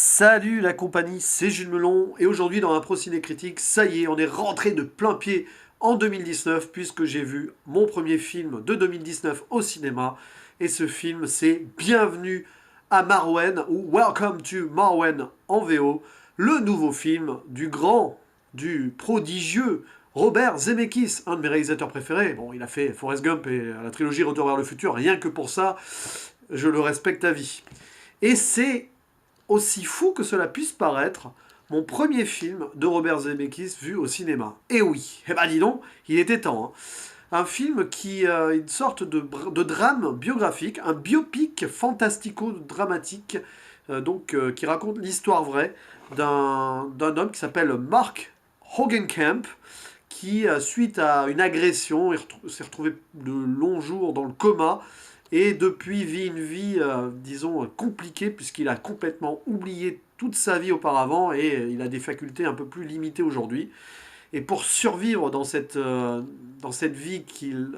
Salut la compagnie, c'est Jules Melon et aujourd'hui dans un Pro Ciné Critique, ça y est, on est rentré de plein pied en 2019 puisque j'ai vu mon premier film de 2019 au cinéma et ce film c'est Bienvenue à Marwen ou Welcome to Marwen en VO, le nouveau film du grand, du prodigieux Robert Zemeckis, un de mes réalisateurs préférés. Bon, il a fait Forrest Gump et la trilogie Retour vers le futur, rien que pour ça, je le respecte à vie. Et c'est aussi fou que cela puisse paraître, mon premier film de Robert Zemeckis vu au cinéma. Et oui, eh ben dis donc, il était temps. Un film qui une sorte de drame biographique, un biopic fantastico-dramatique, qui raconte l'histoire vraie d'un homme qui s'appelle Mark Hogenkamp, qui, suite à une agression, s'est retrouvé de longs jours dans le coma et depuis vit une vie, disons, compliquée puisqu'il a complètement oublié toute sa vie auparavant et il a des facultés un peu plus limitées aujourd'hui. Et pour survivre dans cette vie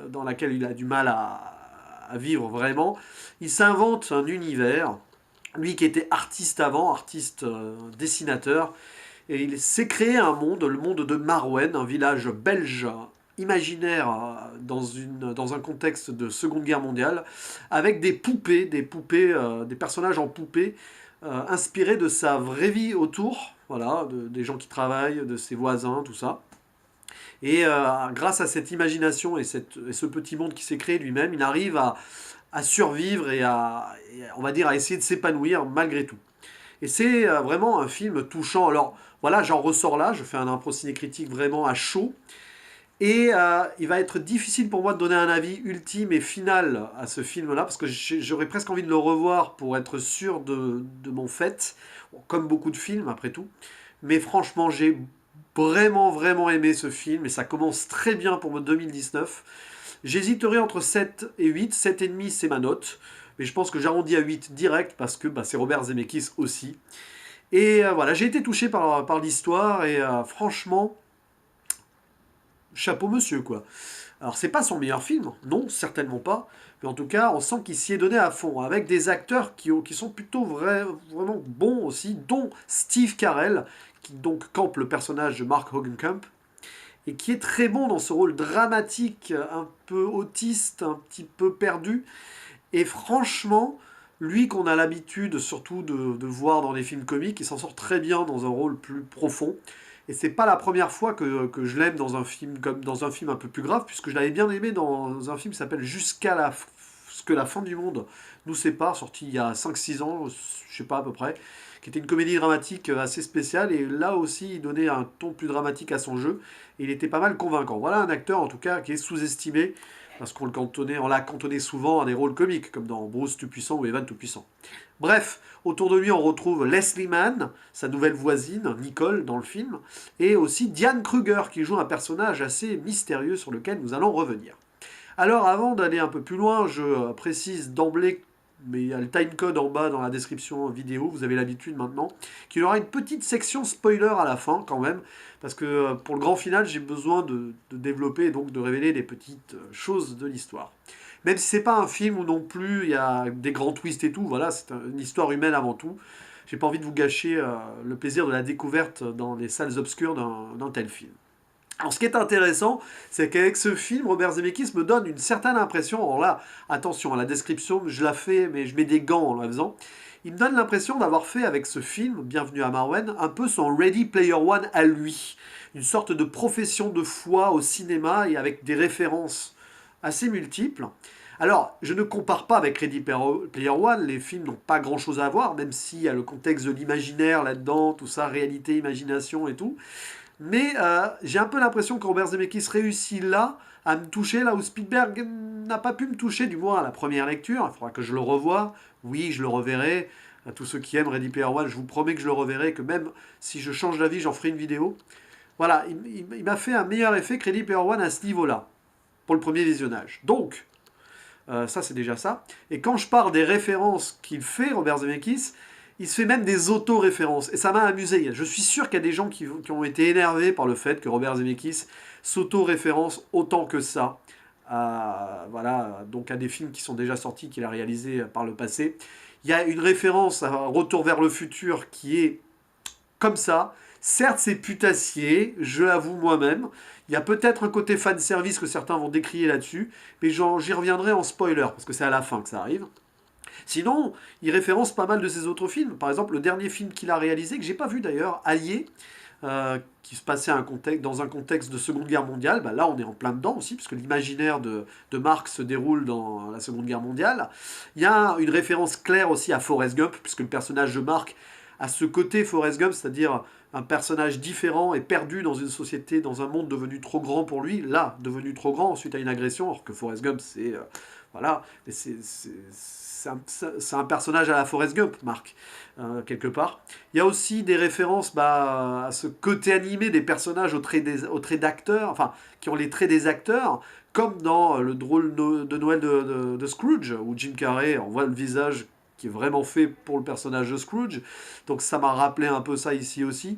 dans laquelle il a du mal à vivre vraiment, il s'invente un univers. Lui qui était artiste avant, artiste dessinateur, et il s'est créé un monde, le monde de Marwen, un village belge imaginaire dans un contexte de Seconde Guerre mondiale, avec des personnages en poupées, inspirés de sa vraie vie autour, voilà, des gens qui travaillent, de ses voisins, tout ça. Et grâce à cette imagination et ce petit monde qui s'est créé lui-même, il arrive à survivre on va dire, à essayer de s'épanouir malgré tout. Et c'est vraiment un film touchant. Alors voilà, j'en ressors là, je fais un impro ciné-critique vraiment à chaud. Et il va être difficile pour moi de donner un avis ultime et final à ce film-là, parce que j'aurais presque envie de le revoir pour être sûr de mon fait, comme beaucoup de films après tout. Mais franchement, j'ai vraiment aimé ce film, et ça commence très bien pour mon 2019. J'hésiterai entre 7 et 8, 7,5 c'est ma note, mais je pense que j'arrondis à 8 direct, parce que c'est Robert Zemeckis aussi. Et voilà, j'ai été touché par l'histoire, et franchement, chapeau monsieur, quoi. Alors, c'est pas son meilleur film, non, certainement pas. Mais en tout cas, on sent qu'il s'y est donné à fond, avec des acteurs qui sont plutôt vraiment bons aussi, dont Steve Carell, qui donc campe le personnage de Mark Hogenkamp, et qui est très bon dans ce rôle dramatique, un peu autiste, un petit peu perdu. Et franchement, lui qu'on a l'habitude surtout de voir dans des films comiques, il s'en sort très bien dans un rôle plus profond. Et c'est pas la première fois que je l'aime dans un film comme dans un film un peu plus grave, puisque je l'avais bien aimé dans un film qui s'appelle Ce que la fin du monde nous sépare, sorti il y a 5 6 ans, je sais pas à peu près, qui était une comédie dramatique assez spéciale, et là aussi il donnait un ton plus dramatique à son jeu, et il était pas mal convaincant. Voilà un acteur en tout cas qui est sous-estimé, parce on l'a cantonné souvent à des rôles comiques, comme dans Bruce Tout-Puissant ou Evan Tout-Puissant. Bref, autour de lui, on retrouve Leslie Mann, sa nouvelle voisine, Nicole, dans le film, et aussi Diane Kruger, qui joue un personnage assez mystérieux sur lequel nous allons revenir. Alors, avant d'aller un peu plus loin, je précise d'emblée, mais il y a le timecode en bas dans la description vidéo, vous avez l'habitude maintenant, qu'il y aura une petite section spoiler à la fin quand même, parce que pour le grand final, j'ai besoin de développer et donc de révéler des petites choses de l'histoire. Même si c'est pas un film où non plus il y a des grands twists et tout, voilà, c'est une histoire humaine avant tout. J'ai pas envie de vous gâcher le plaisir de la découverte dans les salles obscures d'un tel film. Alors, ce qui est intéressant, c'est qu'avec ce film, Robert Zemeckis me donne une certaine impression. Alors là, attention à la description, je la fais, mais je mets des gants en la faisant. Il me donne l'impression d'avoir fait avec ce film, Bienvenue à Marwen, un peu son Ready Player One à lui. Une sorte de profession de foi au cinéma et avec des références assez multiples. Alors, je ne compare pas avec Ready Player One, les films n'ont pas grand chose à voir, même s'il y a le contexte de l'imaginaire là-dedans, tout ça, réalité, imagination et tout. Mais j'ai un peu l'impression que Robert Zemeckis réussit là à me toucher, là où Spielberg n'a pas pu me toucher, du moins à la première lecture. Il faudra que je le revoie. Oui, je le reverrai. À tous ceux qui aiment Ready Player One, je vous promets que je le reverrai, que même si je change d'avis, j'en ferai une vidéo. Voilà, il m'a fait un meilleur effet que Ready Player One à ce niveau-là, pour le premier visionnage. Donc, ça c'est déjà ça. Et quand je parle des références qu'il fait, Robert Zemeckis, il se fait même des auto-références. Et ça m'a amusé. Je suis sûr qu'il y a des gens qui ont été énervés par le fait que Robert Zemeckis s'auto-référence autant que ça. Voilà, donc à des films qui sont déjà sortis, qu'il a réalisés par le passé. Il y a une référence à Retour vers le futur qui est comme ça. Certes, c'est putassier, je l'avoue moi-même. Il y a peut-être un côté fan service que certains vont décrier là-dessus, mais j'y reviendrai en spoiler, parce que c'est à la fin que ça arrive. Sinon, il référence pas mal de ses autres films. Par exemple, le dernier film qu'il a réalisé, que j'ai pas vu d'ailleurs, Allié, qui se passait dans un contexte de Seconde Guerre mondiale. Bah là, on est en plein dedans aussi, puisque l'imaginaire de Marx se déroule dans la Seconde Guerre mondiale. Il y a une référence claire aussi à Forrest Gump, puisque le personnage de Mark a ce côté Forrest Gump, c'est-à-dire un personnage différent et perdu dans une société, dans un monde devenu trop grand pour lui, là, devenu trop grand suite à une agression, alors que Forrest Gump, c'est... voilà, mais c'est un personnage à la Forrest Gump, Marc, quelque part. Il y a aussi des références à ce côté animé des personnages aux traits d'acteurs, enfin, qui ont les traits des acteurs, comme dans le drôle de Noël de Scrooge, où Jim Carrey, on voit le visage qui est vraiment fait pour le personnage de Scrooge. Donc ça m'a rappelé un peu ça ici aussi,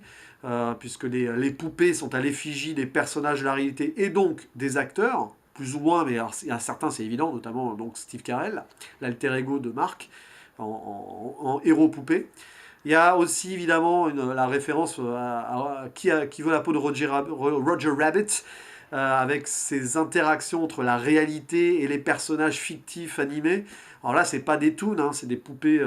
puisque les poupées sont à l'effigie des personnages de la réalité et donc des acteurs, plus ou moins, mais alors, il y a certains c'est évident, notamment donc Steve Carell, l'alter ego de Mark, en héros poupée. Il y a aussi évidemment la référence qui veut la peau de Roger Rabbit, avec ses interactions entre la réalité et les personnages fictifs animés. Alors là, c'est pas des toons, hein, c'est des poupées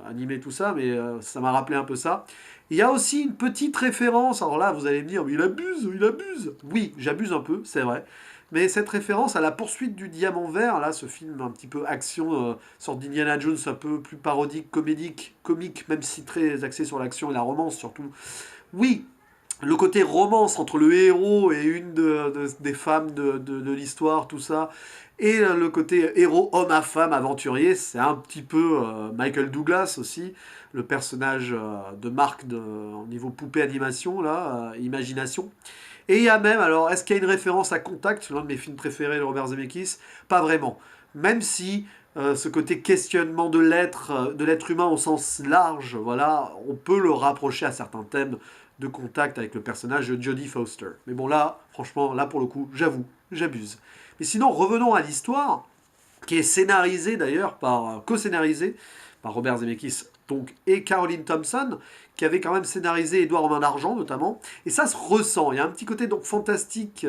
animées, tout ça, mais ça m'a rappelé un peu ça. Il y a aussi une petite référence, alors là, vous allez me dire, il abuse, il abuse. Oui, j'abuse un peu, c'est vrai. Mais cette référence à la poursuite du diamant vert, là, ce film un petit peu action, sorte d'Indiana Jones, un peu plus parodique, comique, même si très axé sur l'action et la romance surtout. Oui, le côté romance entre le héros et une des femmes de l'histoire, tout ça, et le côté héros homme à femme aventurier, c'est un petit peu Michael Douglas aussi, le personnage de Mark au niveau poupée animation, là, imagination. Et il y a même, alors, est-ce qu'il y a une référence à Contact, l'un de mes films préférés de Robert Zemeckis? Pas vraiment. Même si ce côté questionnement de l'être humain au sens large, voilà, on peut le rapprocher à certains thèmes de Contact avec le personnage de Jodie Foster. Mais bon, là, franchement, là pour le coup, j'avoue, j'abuse. Mais sinon, revenons à l'histoire, qui est scénarisée d'ailleurs co-scénarisée par Robert Zemeckis donc, et Caroline Thompson, qui avait quand même scénarisé Édouard en main d'argent notamment. Et ça se ressent. Il y a un petit côté donc fantastique,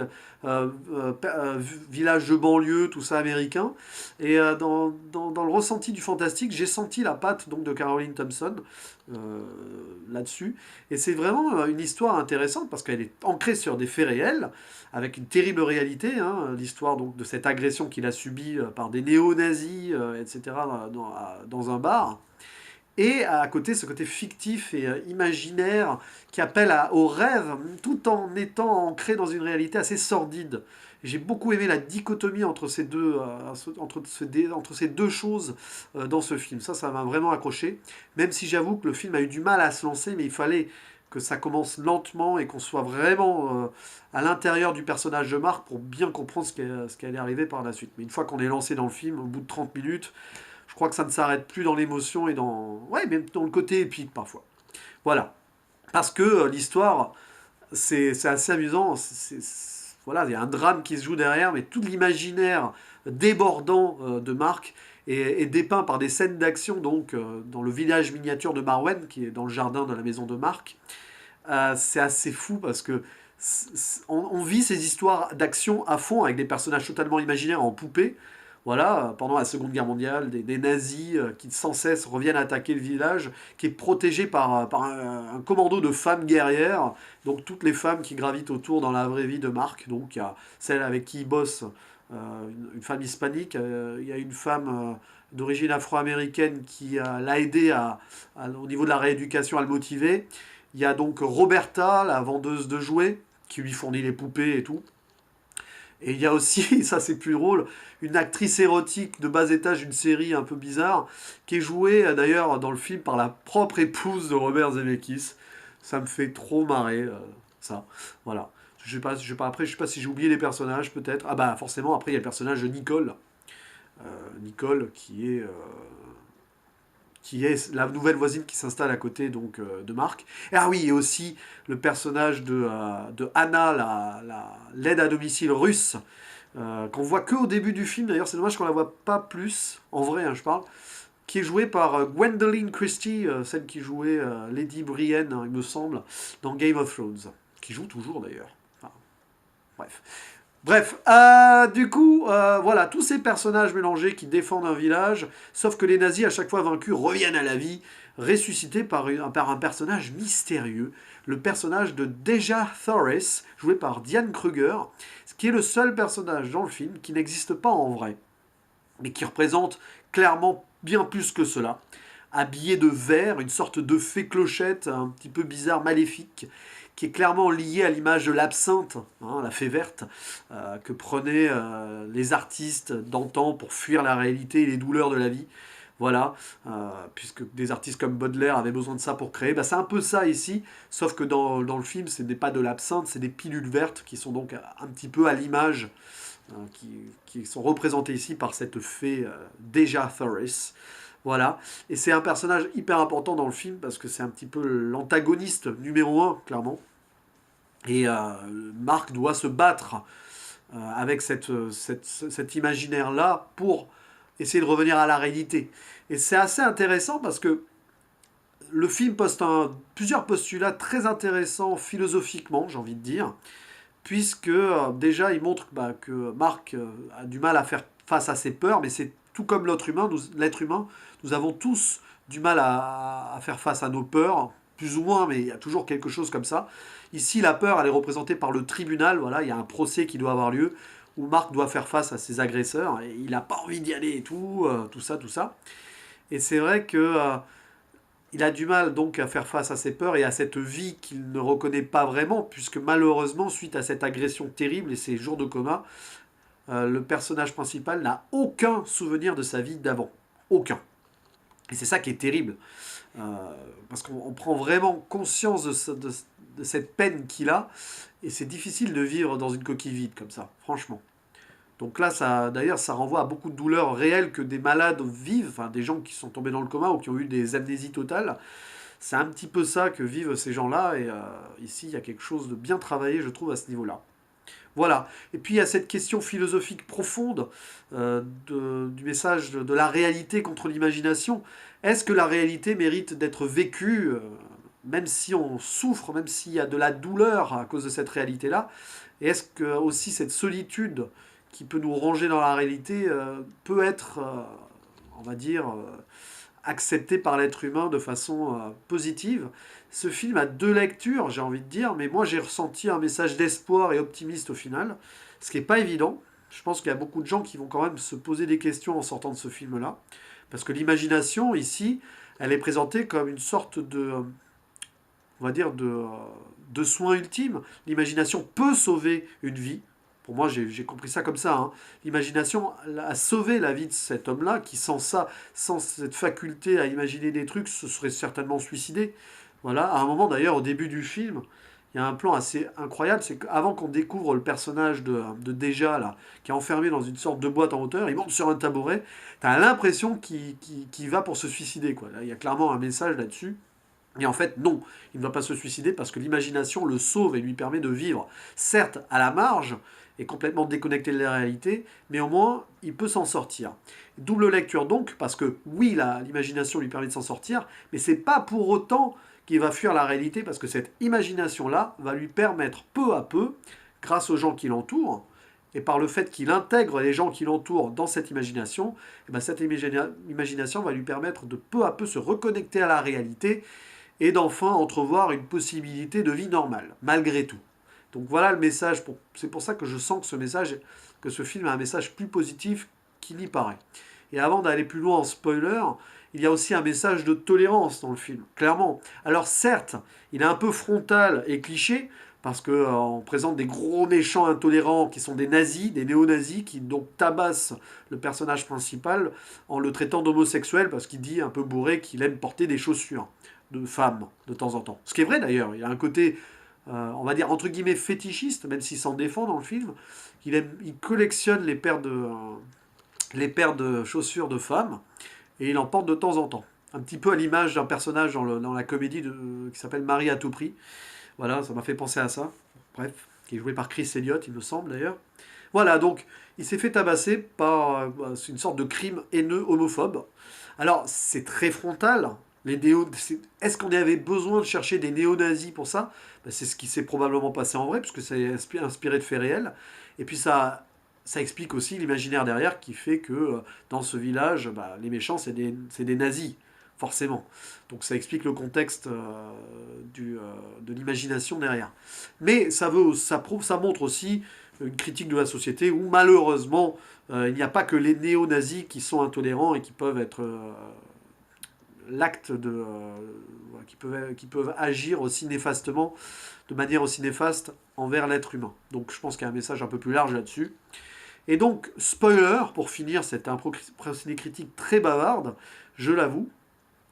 village de banlieue, tout ça américain. Et dans le ressenti du fantastique, j'ai senti la patte donc de Caroline Thompson là-dessus. Et c'est vraiment une histoire intéressante parce qu'elle est ancrée sur des faits réels, avec une terrible réalité, hein, l'histoire donc de cette agression qu'il a subie par des néo-nazis, etc., dans un bar. Et à côté, ce côté fictif et imaginaire qui appelle au rêve, tout en étant ancré dans une réalité assez sordide. J'ai beaucoup aimé la dichotomie entre entre ces deux choses dans ce film. Ça m'a vraiment accroché. Même si j'avoue que le film a eu du mal à se lancer, mais il fallait que ça commence lentement et qu'on soit vraiment à l'intérieur du personnage de Marc pour bien comprendre ce qui allait arriver par la suite. Mais une fois qu'on est lancé dans le film, au bout de 30 minutes, je crois que ça ne s'arrête plus dans l'émotion et ouais, même dans le côté épique parfois. Voilà. Parce que l'histoire, c'est assez amusant. Voilà, il y a un drame qui se joue derrière, mais tout l'imaginaire débordant de Marc est dépeint par des scènes d'action, donc dans le village miniature de Marwen, qui est dans le jardin de la maison de Marc. C'est assez fou parce que on vit ces histoires d'action à fond avec des personnages totalement imaginaires en poupée. Voilà, pendant la Seconde Guerre mondiale, des nazis qui sans cesse reviennent attaquer le village, qui est protégé par un commando de femmes guerrières, donc toutes les femmes qui gravitent autour dans la vraie vie de Marc. Donc il y a celle avec qui il bosse, une femme hispanique, il y a une femme d'origine afro-américaine qui l'a aidé au niveau de la rééducation à le motiver. Il y a donc Roberta, la vendeuse de jouets, qui lui fournit les poupées et tout. Et il y a aussi, ça c'est plus drôle, une actrice érotique de bas étage d'une série un peu bizarre, qui est jouée d'ailleurs dans le film par la propre épouse de Robert Zemeckis. Ça me fait trop marrer, ça. Voilà. Après, je sais pas si j'ai oublié les personnages, peut-être. Ah bah forcément, après il y a le personnage de Nicole. Nicole qui est la nouvelle voisine qui s'installe à côté donc de Marc. Et ah oui, et aussi le personnage de Anna, l'aide à domicile russe, qu'on voit que au début du film. D'ailleurs, c'est dommage qu'on la voit pas plus, en vrai, hein, je parle. qui est jouée par Gwendoline Christie, celle qui jouait Lady Brienne, hein, il me semble, dans Game of Thrones, qui joue toujours d'ailleurs. Enfin, bref. Bref, du coup, voilà, tous ces personnages mélangés qui défendent un village, sauf que les nazis, à chaque fois vaincus, reviennent à la vie, ressuscités par un personnage mystérieux, le personnage de Deja Thoris, joué par Diane Kruger, ce qui est le seul personnage dans le film qui n'existe pas en vrai, mais qui représente clairement bien plus que cela. Habillé de vert, une sorte de fée clochette un petit peu bizarre, maléfique, qui est clairement liée à l'image de l'absinthe, hein, la fée verte, que prenaient les artistes d'antan pour fuir la réalité et les douleurs de la vie. Voilà, puisque des artistes comme Baudelaire avaient besoin de ça pour créer. Bah, c'est un peu ça ici, sauf que dans le film, ce n'est pas de l'absinthe, c'est des pilules vertes qui sont donc un petit peu à l'image, qui sont représentées ici par cette fée Deja Thoris. Voilà, et c'est un personnage hyper important dans le film parce que c'est un petit peu l'antagoniste numéro un, clairement. Et Marc doit se battre avec cet imaginaire-là pour essayer de revenir à la réalité. Et c'est assez intéressant parce que le film poste plusieurs postulats très intéressants philosophiquement, j'ai envie de dire, puisque déjà il montre que Marc a du mal à faire face à ses peurs, mais c'est tout comme l'être humain, nous avons tous du mal à faire face à nos peurs, plus ou moins, mais il y a toujours quelque chose comme ça. Ici, la peur, elle est représentée par le tribunal, voilà, il y a un procès qui doit avoir lieu, où Marc doit faire face à ses agresseurs, et il n'a pas envie d'y aller et tout, tout ça, tout ça. Et c'est vrai que il a du mal donc à faire face à ses peurs et à cette vie qu'il ne reconnaît pas vraiment, puisque malheureusement, suite à cette agression terrible et ces jours de coma, le personnage principal n'a aucun souvenir de sa vie d'avant. Aucun. Et c'est ça qui est terrible. Euh, Parce qu'on prend vraiment conscience de cette peine qu'il a, et c'est difficile de vivre dans une coquille vide comme ça, franchement. Donc là, d'ailleurs, ça renvoie à beaucoup de douleurs réelles que des malades vivent, enfin des gens qui sont tombés dans le coma ou qui ont eu des amnésies totales. C'est un petit peu ça que vivent ces gens-là, et ici, il y a quelque chose de bien travaillé, je trouve, à ce niveau-là. Voilà. Et puis il y a cette question philosophique profonde du message de la réalité contre l'imagination. Est-ce que la réalité mérite d'être vécue, même si on souffre, même s'il y a de la douleur à cause de cette réalité-là? Et est-ce que aussi cette solitude qui peut nous ranger dans la réalité peut être, on va dire, acceptée par l'être humain de façon positive? Ce film a deux lectures, j'ai envie de dire, mais moi j'ai ressenti un message d'espoir et optimiste au final, ce qui n'est pas évident. Je pense qu'il y a beaucoup de gens qui vont quand même se poser des questions en sortant de ce film-là, parce que l'imagination ici, elle est présentée comme une sorte de, on va dire, de soin ultime. L'imagination peut sauver une vie. Pour moi, j'ai compris ça comme ça, hein. L'imagination a sauvé la vie de cet homme-là, qui sans ça, sans cette faculté à imaginer des trucs, se serait certainement suicidé. Voilà, à un moment d'ailleurs, au début du film, il y a un plan assez incroyable, c'est qu'avant qu'on découvre le personnage de Deja, là, qui est enfermé dans une sorte de boîte en hauteur, il monte sur un tabouret, t'as l'impression qu'il va pour se suicider, quoi. Là, il y a clairement un message là-dessus. Et en fait, non, il ne va pas se suicider parce que l'imagination le sauve et lui permet de vivre, certes à la marge et complètement déconnecté de la réalité, mais au moins il peut s'en sortir. Double lecture donc, parce que oui, l'imagination lui permet de s'en sortir, mais c'est pas pour autant qu'il va fuir la réalité, parce que cette imagination-là va lui permettre peu à peu, grâce aux gens qui l'entourent, et par le fait qu'il intègre les gens qui l'entourent dans cette imagination, et ben cette imagination va lui permettre de peu à peu se reconnecter à la réalité et d'enfin entrevoir une possibilité de vie normale, malgré tout. Donc voilà le message, c'est pour ça que je sens que ce film a un message plus positif qu'il y paraît. Et avant d'aller plus loin en spoiler, il y a aussi un message de tolérance dans le film, clairement. Alors certes, il est un peu frontal et cliché, parce qu'on présente des gros méchants intolérants qui sont des nazis, des néo-nazis, qui donc tabassent le personnage principal en le traitant d'homosexuel, parce qu'il dit un peu bourré qu'il aime porter des chaussures de femmes de temps en temps. Ce qui est vrai d'ailleurs, il y a un côté, on va dire entre guillemets fétichiste, même s'il s'en défend dans le film. Il collectionne les paires de chaussures de femmes et il en porte de temps en temps. Un petit peu à l'image d'un personnage dans la comédie qui s'appelle Marie à tout prix. Voilà, ça m'a fait penser à ça. Bref, qui est joué par Chris Elliott, il me semble d'ailleurs. Voilà, donc il s'est fait tabasser par c'est une sorte de crime haineux homophobe. Alors, c'est très frontal. Est-ce qu'on avait besoin de chercher des néo-nazis pour ça? Ben, c'est ce qui s'est probablement passé en vrai, puisque c'est inspiré de faits réels. Et puis ça explique aussi l'imaginaire derrière qui fait que dans ce village, bah, les méchants, c'est des nazis, forcément. Donc ça explique le contexte de l'imagination derrière. Mais ça montre aussi une critique de la société où malheureusement il n'y a pas que les néo-nazis qui sont intolérants et qui peuvent être l'acte de qui peuvent agir aussi néfastement, de manière aussi néfaste envers l'être humain. Donc je pense qu'il y a un message un peu plus large là-dessus. Et donc, spoiler, pour finir cette procédé critique très bavarde, je l'avoue,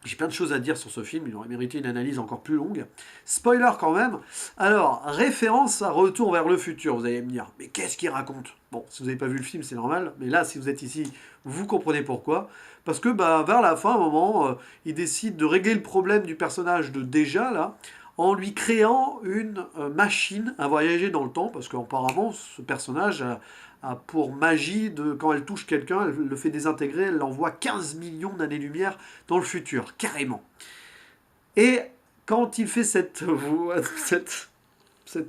j'ai plein de choses à dire sur ce film, il aurait mérité une analyse encore plus longue. Spoiler quand même. Alors, référence à Retour vers le futur, vous allez me dire, mais qu'est-ce qu'il raconte? Bon, si vous n'avez pas vu le film, c'est normal, mais là, si vous êtes ici, vous comprenez pourquoi. Parce que bah, vers la fin, à un moment, il décide de régler le problème du personnage de Déjà, là, en lui créant une machine à voyager dans le temps, parce qu'apparemment, ce personnage a pour magie, quand elle touche quelqu'un, elle le fait désintégrer, elle l'envoie 15 millions d'années-lumière dans le futur, carrément. Et quand il fait cette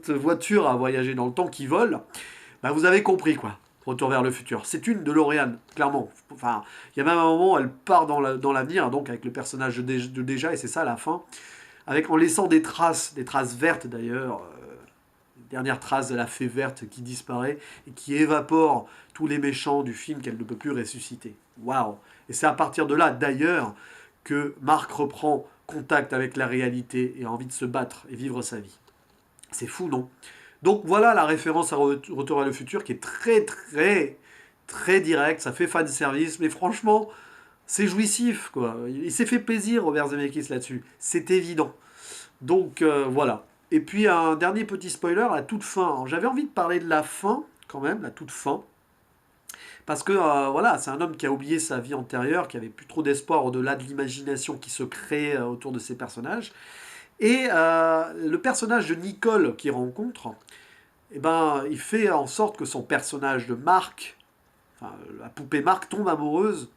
voiture à voyager dans le temps qui vole, bah vous avez compris quoi. Retour vers le futur. C'est une DeLorean, clairement. Enfin, il y a même un moment, où elle part dans l'avenir, donc avec le personnage de Déjà, et c'est ça à la fin, en laissant des traces vertes d'ailleurs, dernière trace de la fée verte qui disparaît et qui évapore tous les méchants du film qu'elle ne peut plus ressusciter. Waouh! Et c'est à partir de là, d'ailleurs, que Marc reprend contact avec la réalité et a envie de se battre et vivre sa vie. C'est fou, non? Donc voilà la référence à Retour à le futur qui est très très très directe, ça fait fan service, mais franchement, c'est jouissif, quoi. Il s'est fait plaisir, Robert Zemeckis, là-dessus. C'est évident. Donc voilà. Et puis un dernier petit spoiler à la toute fin. J'avais envie de parler de la fin, quand même, la toute fin. Parce que voilà, c'est un homme qui a oublié sa vie antérieure, qui avait plus trop d'espoir au-delà de l'imagination qui se crée autour de ses personnages. Et le personnage de Nicole qu'il rencontre, eh ben, il fait en sorte que son personnage de Marc, enfin, la poupée Marc tombe amoureux,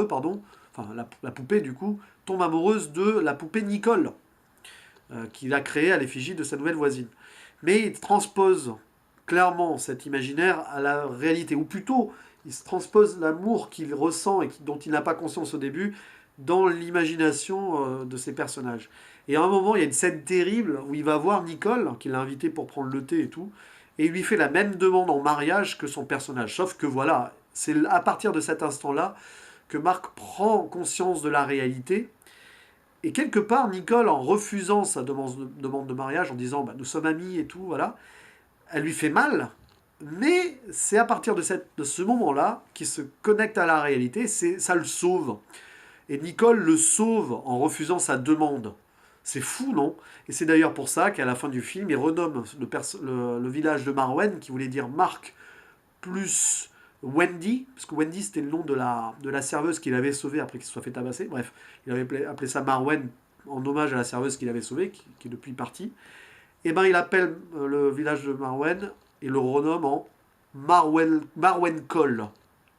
pardon, enfin la poupée du coup, tombe amoureuse de la poupée Nicole qu'il a créé à l'effigie de sa nouvelle voisine. Mais il transpose clairement cet imaginaire à la réalité, ou plutôt, il se transpose l'amour qu'il ressent et dont il n'a pas conscience au début dans l'imagination de ses personnages. Et à un moment, il y a une scène terrible où il va voir Nicole, qui l'a invité pour prendre le thé et tout, et il lui fait la même demande en mariage que son personnage. Sauf que voilà, c'est à partir de cet instant-là que Marc prend conscience de la réalité. Et quelque part, Nicole, en refusant sa demande de mariage, en disant bah, nous sommes amis et tout, voilà, elle lui fait mal. Mais c'est à partir de ce moment-là qu'il se connecte à la réalité, ça le sauve. Et Nicole le sauve en refusant sa demande. C'est fou, non? Et c'est d'ailleurs pour ça qu'à la fin du film, il renomme le village de Marwen, qui voulait dire Marc plus Wendy, parce que Wendy c'était le nom de la serveuse qu'il avait sauvée après qu'il se soit fait tabasser. Bref, il avait appelé ça Marwen en hommage à la serveuse qu'il avait sauvée, qui est depuis partie. Et ben il appelle le village de Marwen et le renomme en Marwen Cole.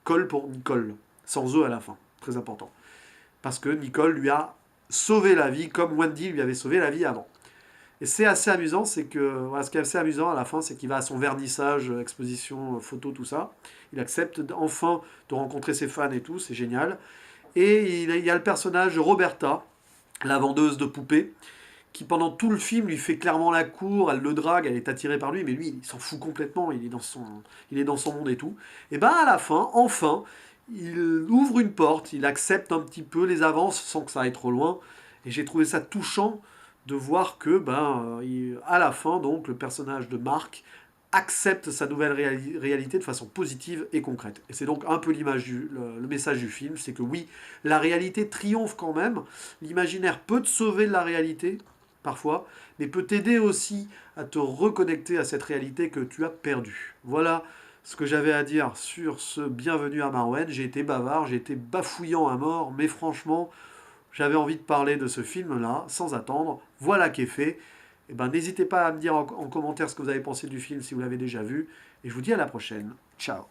Cole pour Nicole, sans E à la fin, très important. Parce que Nicole lui a sauvé la vie comme Wendy lui avait sauvé la vie avant. Et c'est assez amusant, c'est que voilà, ce qui est assez amusant à la fin, c'est qu'il va à son vernissage, exposition, photo, tout ça. Il accepte enfin de rencontrer ses fans et tout, c'est génial. Et il y a le personnage de Roberta, la vendeuse de poupées, qui pendant tout le film lui fait clairement la cour, elle le drague, elle est attirée par lui, mais lui il s'en fout complètement, il est dans son monde et tout. Et ben à la fin, enfin, il ouvre une porte, il accepte un petit peu les avances sans que ça aille trop loin. Et j'ai trouvé ça touchant de voir que, à la fin, donc, le personnage de Marc accepte sa nouvelle réalité de façon positive et concrète. Et c'est donc un peu le message du film, c'est que oui, la réalité triomphe quand même, l'imaginaire peut te sauver de la réalité, parfois, mais peut t'aider aussi à te reconnecter à cette réalité que tu as perdue. Voilà ce que j'avais à dire sur ce Bienvenue à Marwen. J'ai été bavard, j'ai été bafouillant à mort, mais franchement, j'avais envie de parler de ce film-là, sans attendre. Voilà qui est fait. Eh ben, n'hésitez pas à me dire en commentaire ce que vous avez pensé du film si vous l'avez déjà vu. Et je vous dis à la prochaine. Ciao.